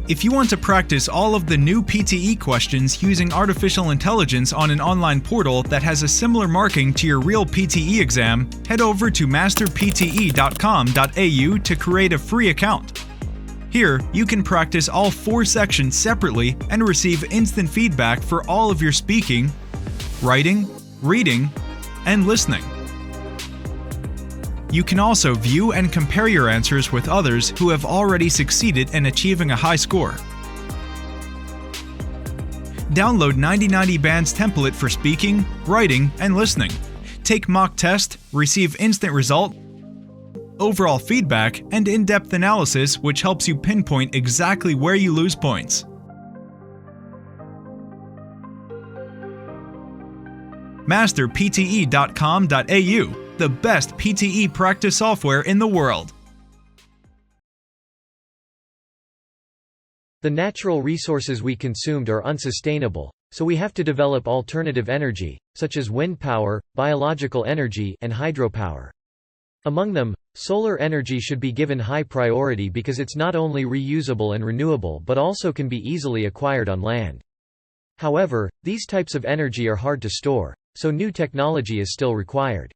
If you want to practice all of the new PTE questions using artificial intelligence on an online portal that has a similar marking to your real PTE exam, head over to masterpte.com.au to create a free account. Here, you can practice all 4 sections separately and receive instant feedback for all of your speaking, writing, reading, and listening. You can also view and compare your answers with others who have already succeeded in achieving a high score. Download 9090 Band's template for speaking, writing, and listening. Take mock test, receive instant result, overall feedback, and in-depth analysis which helps you pinpoint exactly where you lose points. masterpte.com.au, the best PTE practice software in the world. The natural resources we consumed are unsustainable, so we have to develop alternative energy, such as wind power, biological energy, and hydropower. Among them, solar energy should be given high priority because it's not only reusable and renewable but also can be easily acquired on land. However, these types of energy are hard to store, so new technology is still required.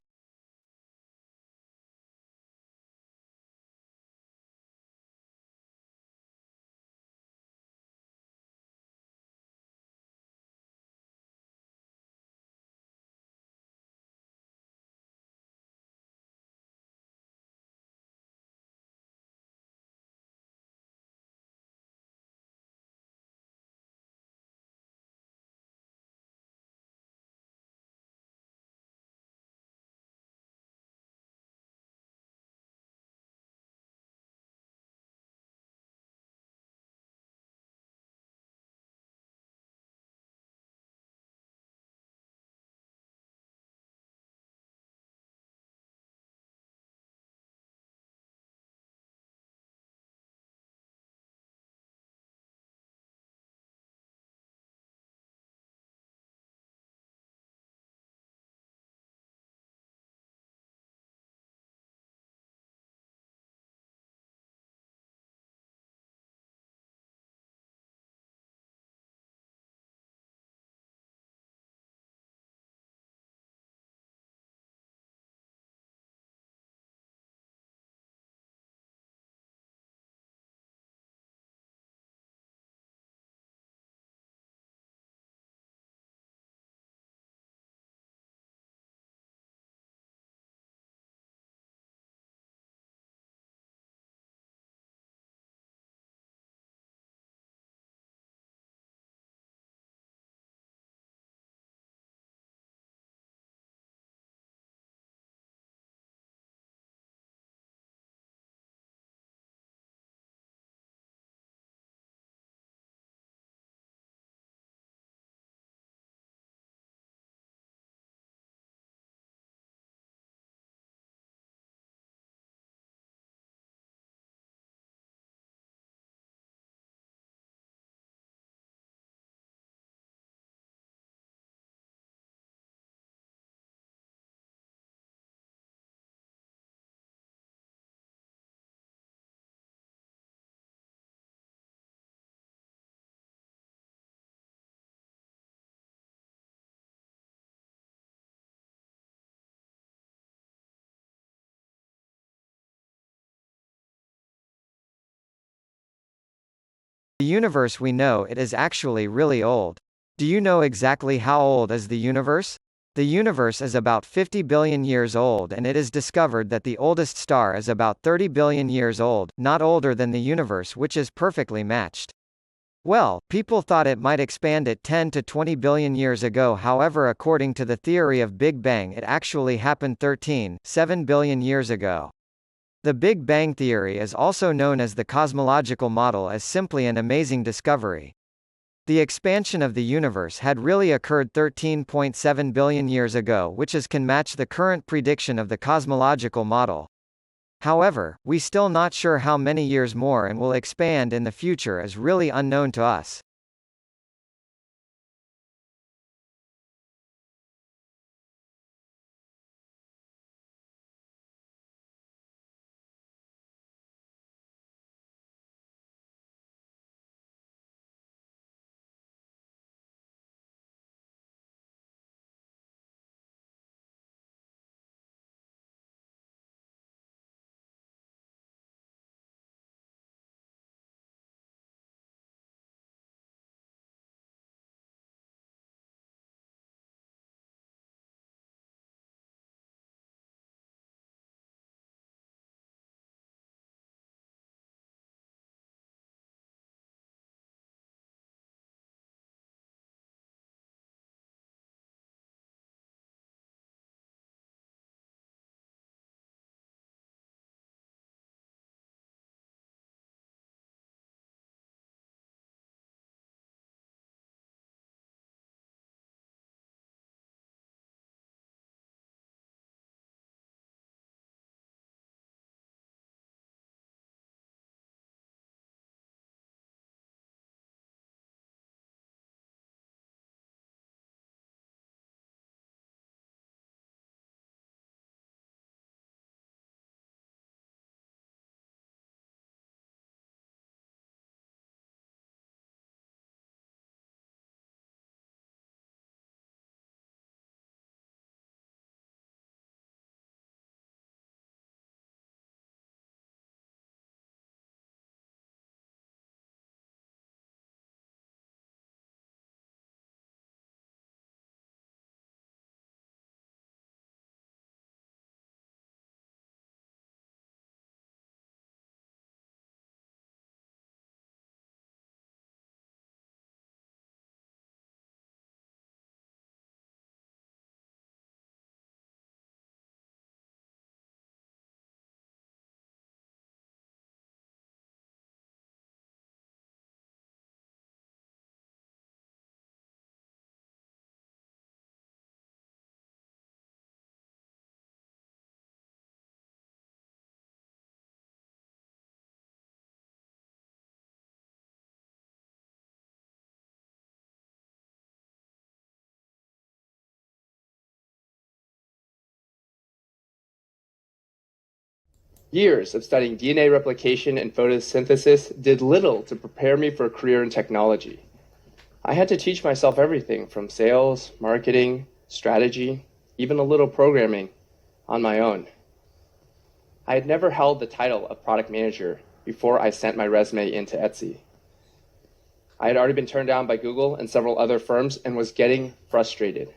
The universe we know it is actually really old. Do you know exactly how old is the universe? The universe is about 50 billion years old, and it is discovered that the oldest star is about 30 billion years old, not older than the universe, which is perfectly matched. Well, people thought it might expand at 10 to 20 billion years ago. However, according to the theory of Big Bang, it actually happened 13.7 billion years ago. The Big Bang theory is also known as the cosmological model, as simply an amazing discovery. The expansion of the universe had really occurred 13.7 billion years ago, which can match the current prediction of the cosmological model. However, we still not sure how many years more and will expand in the future is really unknown to us. Years of studying DNA replication and photosynthesis did little to prepare me for a career in technology. I had to teach myself everything from sales, marketing, strategy, even a little programming on my own. I had never held the title of product manager before I sent my resume into Etsy. I had already been turned down by Google and several other firms and was getting frustrated.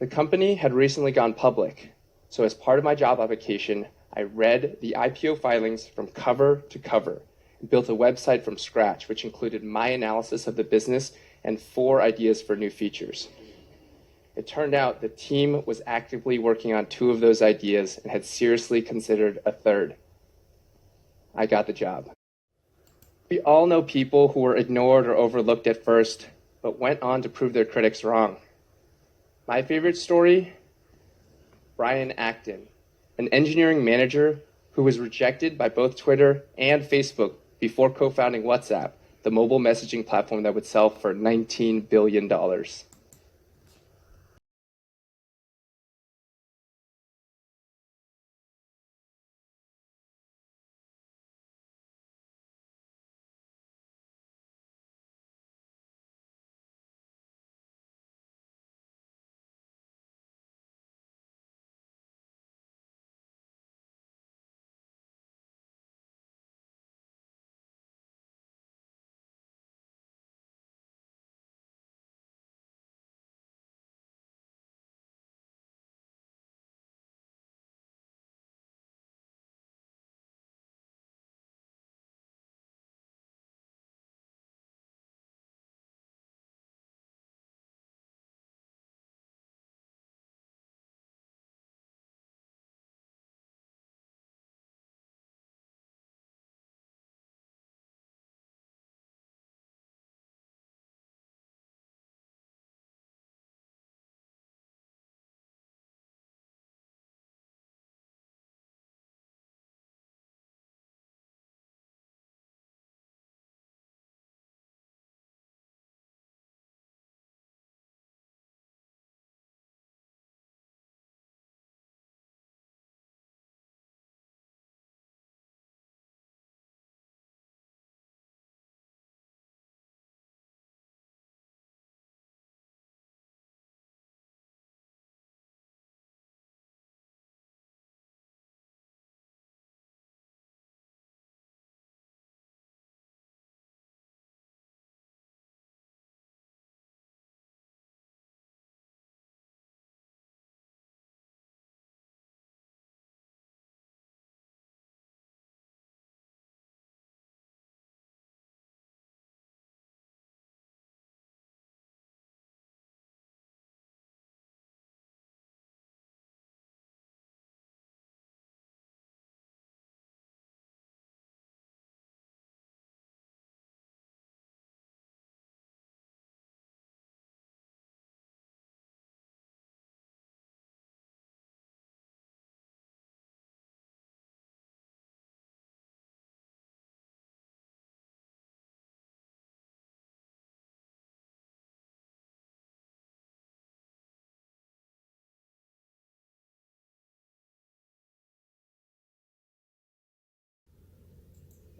The company had recently gone public, so as part of my job application, I read the IPO filings from cover to cover and built a website from scratch, which included my analysis of the business and 4 ideas for new features. It turned out the team was actively working on 2 of those ideas and had seriously considered a 3rd. I got the job. We all know people who were ignored or overlooked at first, but went on to prove their critics wrong. My favorite story? Brian Acton, an engineering manager who was rejected by both Twitter and Facebook before co-founding WhatsApp, the mobile messaging platform that would sell for $19 billion.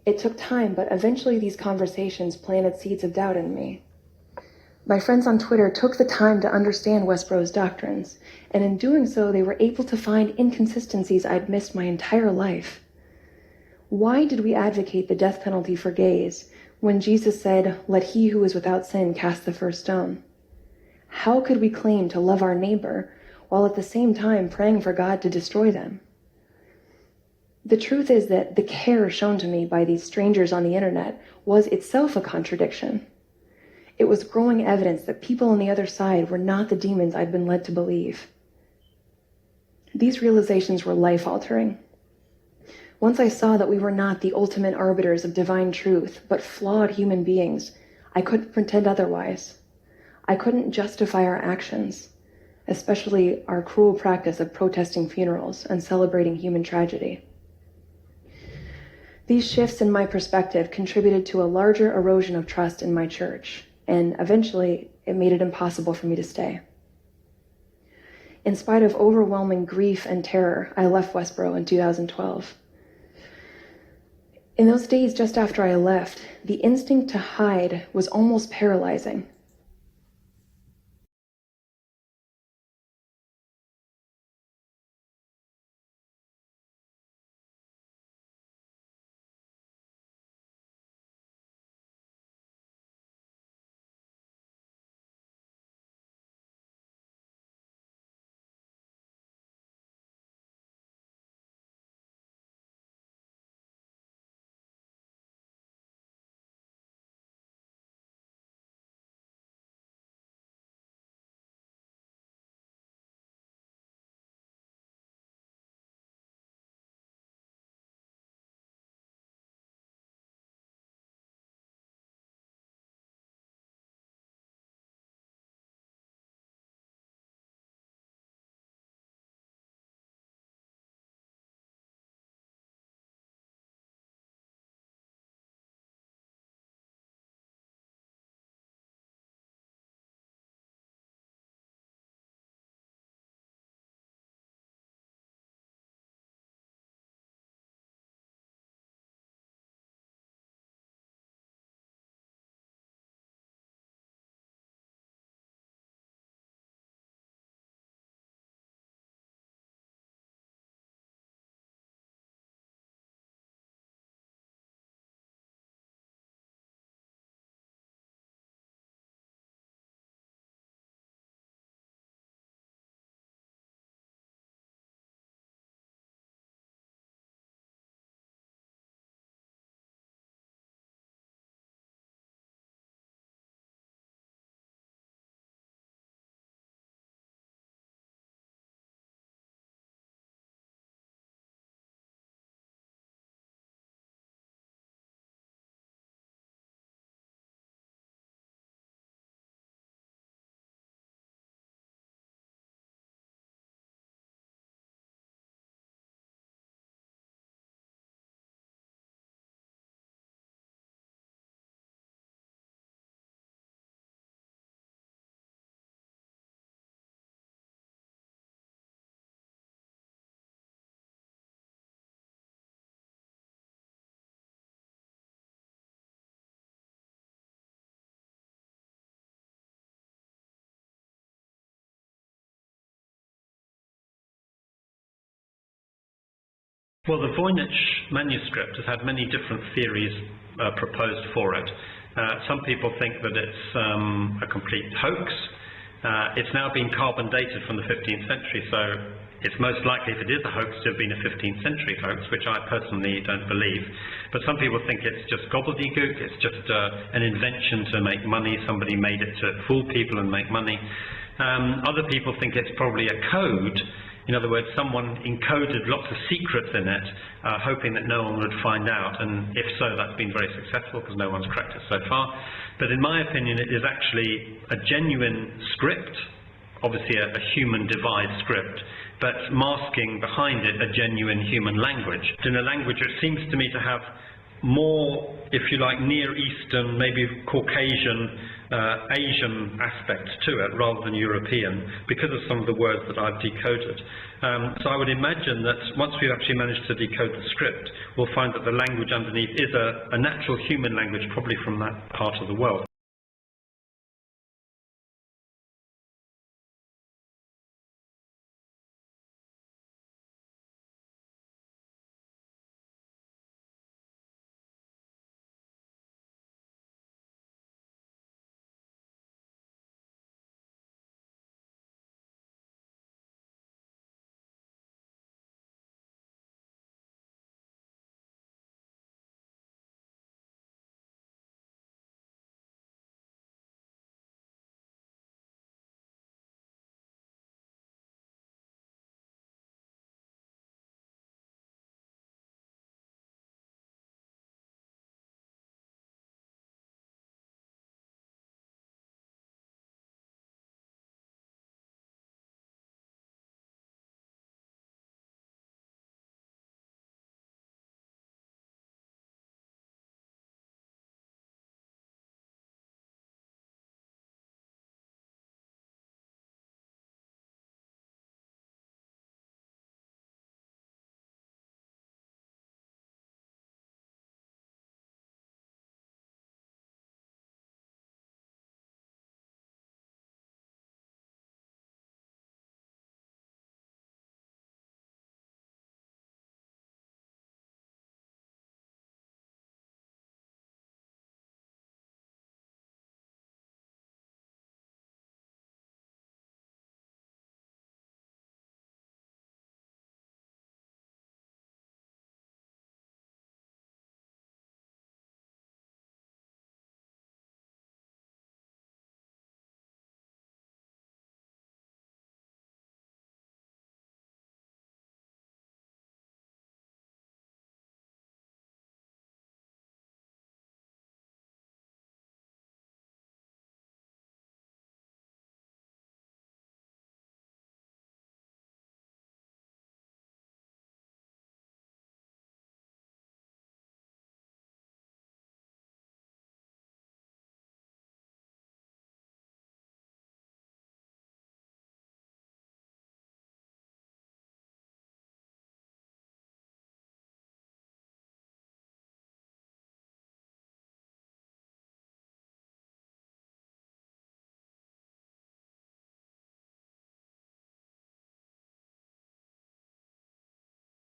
It took time, but eventually these conversations planted seeds of doubt in me. My friends on Twitter took the time to understand Westboro's doctrines, and in doing so, they were able to find inconsistencies I'd missed my entire life. Why did we advocate the death penalty for gays when Jesus said, "Let he who is without sin cast the first stone"? How could we claim to love our neighbor while at the same time praying for God to destroy them? The truth is that the care shown to me by these strangers on the internet was itself a contradiction. It was growing evidence that people on the other side were not the demons I'd been led to believe. These realizations were life-altering. Once I saw that we were not the ultimate arbiters of divine truth, but flawed human beings, I couldn't pretend otherwise. I couldn't justify our actions, especially our cruel practice of protesting funerals and celebrating human tragedy. These shifts in my perspective contributed to a larger erosion of trust in my church, and eventually it made it impossible for me to stay. In spite of overwhelming grief and terror, I left Westboro in 2012. In those days just after I left, the instinct to hide was almost paralyzing. Well, the Voynich manuscript has had many different theories proposed for it. Some people think that it's a complete hoax. It's now been carbon dated from the 15th century, so it's most likely, if it is a hoax, to have been a 15th century hoax, which I personally don't believe. But some people think it's just gobbledygook, it's just an invention to make money, somebody made it to fool people and make money. Other people think it's probably a code. In other words, someone encoded lots of secrets in it, hoping that no one would find out, and if so, that's been very successful because no one's cracked it so far. But in my opinion, it is actually a genuine script, obviously a human devised script, but masking behind it a genuine human language. In a language which seems to me to have more, if you like, Near Eastern, maybe Caucasian, Asian aspect to it rather than European, because of some of the words that I've decoded. So I would imagine that once we've actually managed to decode the script, we'll find that the language underneath is a natural human language, probably from that part of the world.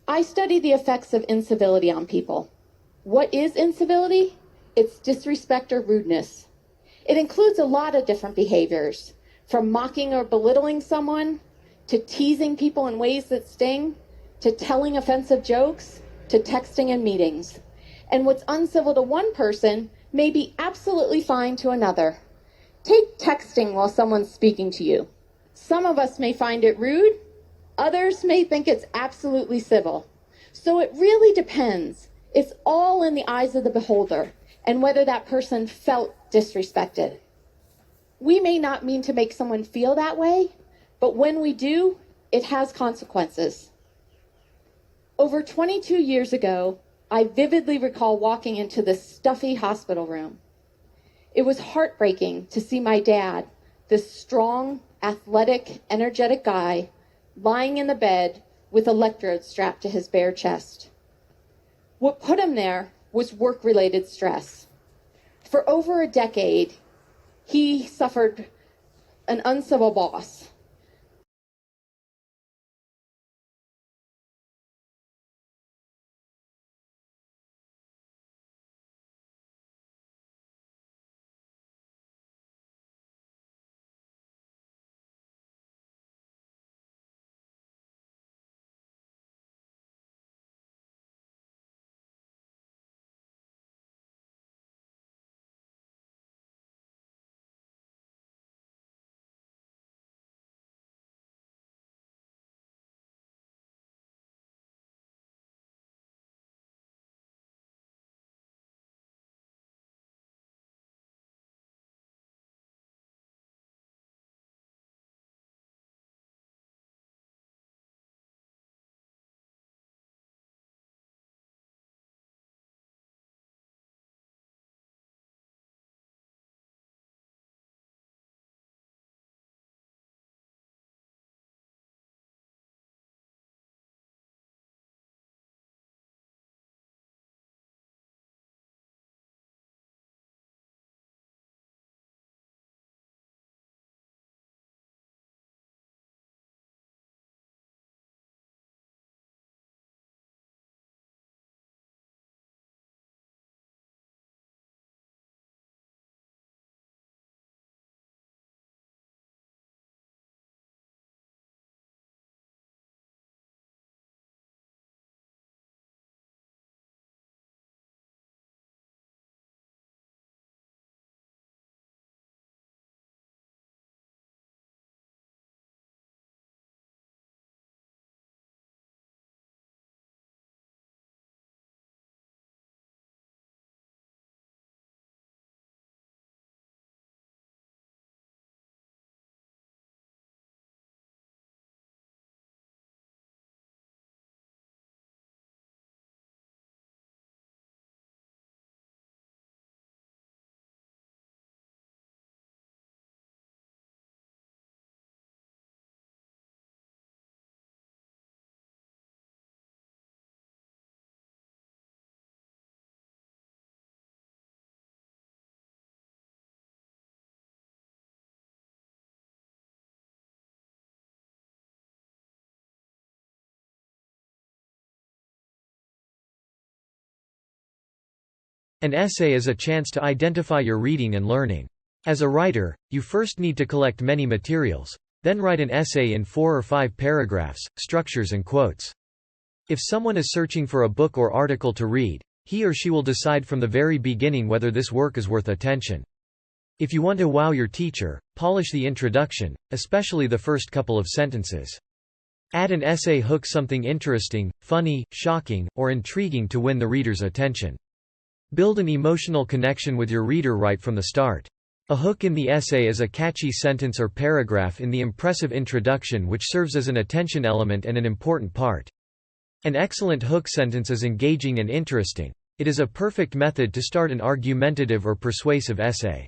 I study the effects of incivility on people. What is incivility? It's disrespect or rudeness. It includes a lot of different behaviors, from mocking or belittling someone, to teasing people in ways that sting, to telling offensive jokes, to texting in meetings. And what's uncivil to one person may be absolutely fine to another. Take texting while someone's speaking to you. Some of us may find it rude, others may think it's absolutely civil. So it really depends. It's all in the eyes of the beholder and whether that person felt disrespected. We may not mean to make someone feel that way, but when we do, it has consequences. Over 22 years ago, I vividly recall walking into this stuffy hospital room. It was heartbreaking to see my dad, this strong, athletic, energetic guy, lying in the bed with electrodes strapped to his bare chest. What put him there was work-related stress. For over a decade, he suffered an uncivil boss, An essay is a chance to identify your reading and learning. As a writer, you first need to collect many materials. Then write an essay in 4 or 5 paragraphs, structures and quotes. If someone is searching for a book or article to read, he or she will decide from the very beginning whether this work is worth attention. If you want to wow your teacher, polish the introduction, especially the first couple of sentences. Add an essay hook, something interesting, funny, shocking, or intriguing to win the reader's attention. Build an emotional connection with your reader right from the start. A hook in the essay is a catchy sentence or paragraph in the impressive introduction which serves as an attention element and an important part. An excellent hook sentence is engaging and interesting. It is a perfect method to start an argumentative or persuasive essay.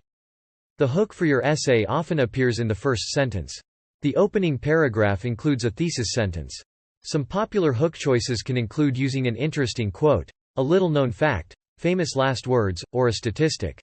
The hook for your essay often appears in the first sentence. The opening paragraph includes a thesis sentence. Some popular hook choices can include using an interesting quote, a little-known fact, famous last words, or a statistic.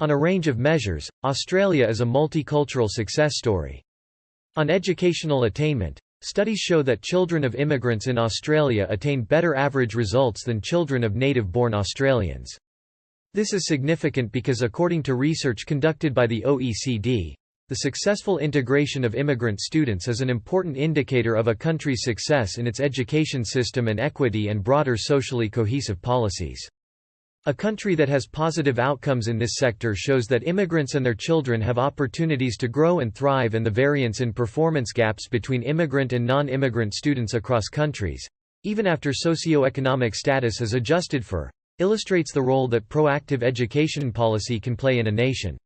On a range of measures, Australia is a multicultural success story. On educational attainment, studies show that children of immigrants in Australia attain better average results than children of native-born Australians. This is significant because according to research conducted by the OECD, the successful integration of immigrant students is an important indicator of a country's success in its education system and equity and broader socially cohesive policies. A country that has positive outcomes in this sector shows that immigrants and their children have opportunities to grow and thrive, and the variance in performance gaps between immigrant and non-immigrant students across countries, even after socio-economic status is adjusted for, illustrates the role that proactive education policy can play in a nation.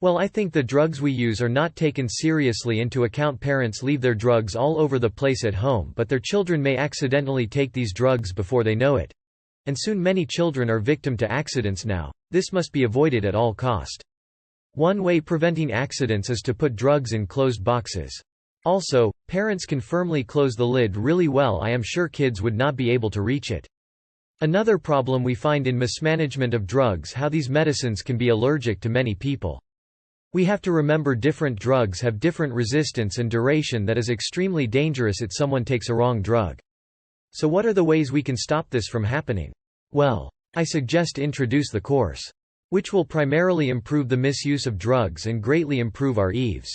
Well, I think the drugs we use are not taken seriously into account. Parents leave their drugs all over the place at home, but their children may accidentally take these drugs before they know it. And soon many children are victim to accidents now. This must be avoided at all cost. One way preventing accidents is to put drugs in closed boxes. Also, parents can firmly close the lid really well. I am sure kids would not be able to reach it. Another problem we find in mismanagement of drugs, how these medicines can be allergic to many people. We have to remember different drugs have different resistance and duration that is extremely dangerous if someone takes a wrong drug. So what are the ways we can stop this from happening? Well, I suggest introduce the course, which will primarily improve the misuse of drugs and greatly improve our EVs.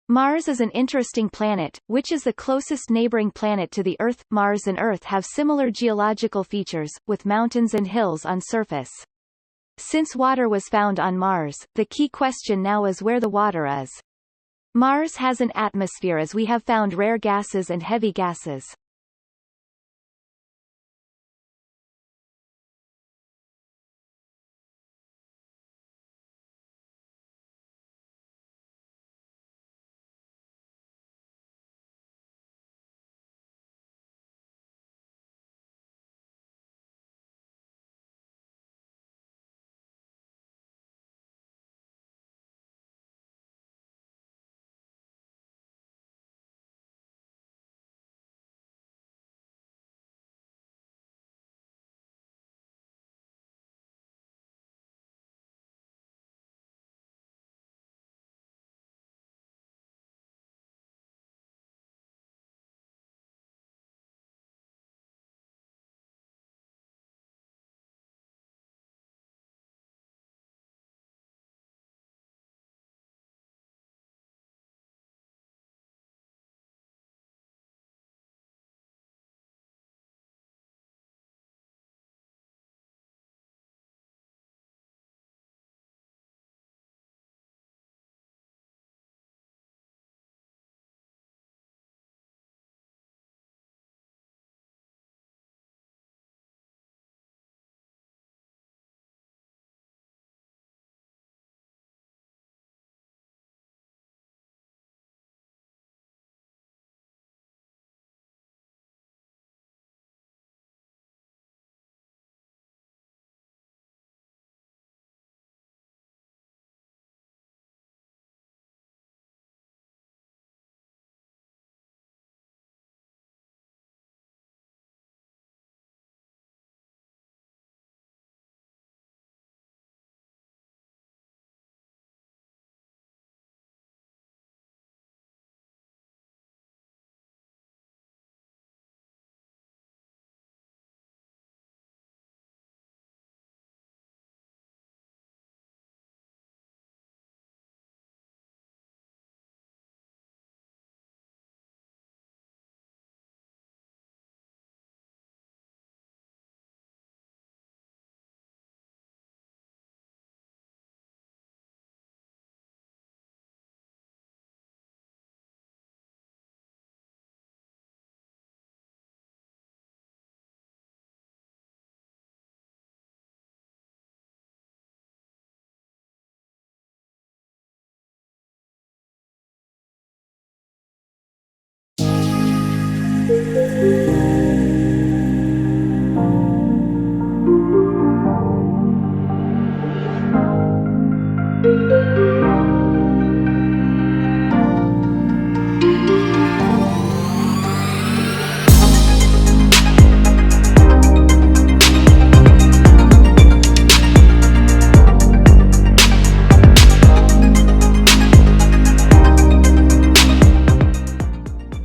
Mars is an interesting planet, which is the closest neighboring planet to the Earth. Mars and Earth have similar geological features, with mountains and hills on surface. Since water was found on Mars, the key question now is where the water is. Mars has an atmosphere as we have found rare gases and heavy gases.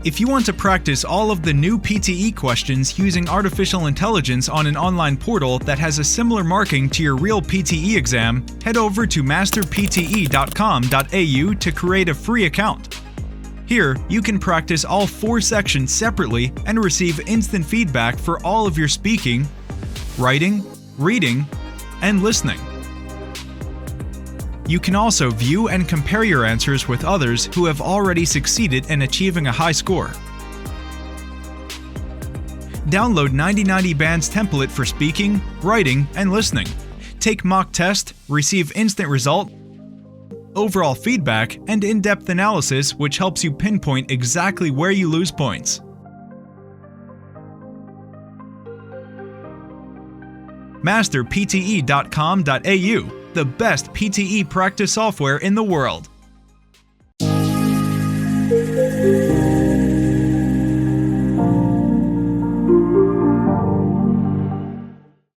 If you want to practice all of the new PTE questions using artificial intelligence on an online portal that has a similar marking to your real PTE exam, head over to masterpte.com.au to create a free account. Here, you can practice all 4 sections separately and receive instant feedback for all of your speaking, writing, reading, and listening. You can also view and compare your answers with others who have already succeeded in achieving a high score. Download 9090 Band's template for speaking, writing, and listening. Take mock test, receive instant result, overall feedback, and in-depth analysis which helps you pinpoint exactly where you lose points. Masterpte.com.au, the best PTE practice software in the world.